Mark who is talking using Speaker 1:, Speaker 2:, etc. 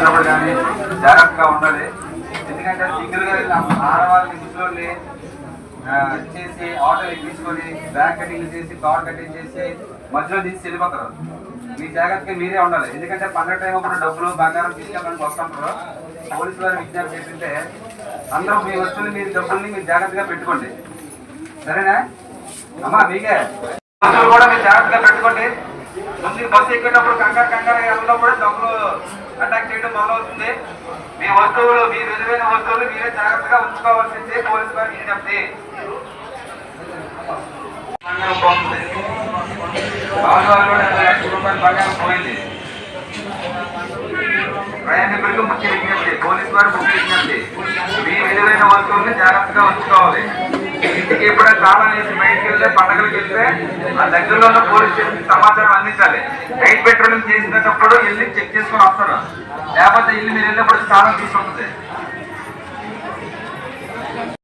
Speaker 1: కానీ జాగ్రత్తగా ఉండాలి. ఎందుకంటే సింగిల్ గా ఆడవాళ్ళని ముసలి చేసి ఆటోలు తీసుకొని బ్యాగ్ కటింగ్ చేసి కార్ కటింగ్ చేసి మధ్యలో తీసి వెళ్ళిపోతారు. మీ జాగ్రత్తగా మీరే ఉండాలి. ఎందుకంటే పండుగ టైం అప్పుడు డబ్బులు బంగారం తీసుకెళ్ళడానికి వస్తుంటారు. పోలీసు వారి విజ్ఞప్తి ఏంటంటే అందరూ మీ వస్తువులు మీ డబ్బుల్ని మీరు జాగ్రత్తగా పెట్టుకోండి. సరేనా అమ్మా? మీకే వస్తువులు కూడా మీరు జాగ్రత్తగా పెట్టుకోండి. ముందు బస్సు ఎక్కేటప్పుడు కంగారు వెళ్ళినప్పుడు డబ్బులు అటాక్ చేయడం మొదలవుతుంది. మీ వస్తువులు మీ విలువైన వస్తువులు మీరే జాగ్రత్తగా ఉంచుకోవాల్సింది పోలీసు వారి విజ్ఞప్తి. రూపాయలు బంగారం పోయింది. ప్రయాణికులకు ముఖ్య విజ్ఞప్తి, పోలీసు వారు ముఖ్య విజ్ఞప్తి, మీ విలువైన వస్తువుల్ని జాగ్రత్తగా ఉంచుకోవాలి. ఇంటికి ఎప్పుడైనా తాళం వేసి బయటకు వెళ్తే పండుగలకు వెళ్తే ఆ దగ్గరలో ఉన్న పోలీస్ స్టేషన్ సమాచారం అందించాలి. నైట్ పెట్రోలింగ్ చేసినప్పుడు వెళ్ళి చెక్ చేసుకుని వస్తారు. లేకపోతే ఇల్లు మీరు వెళ్ళినప్పుడు తాళం తీసుకుంటుంది.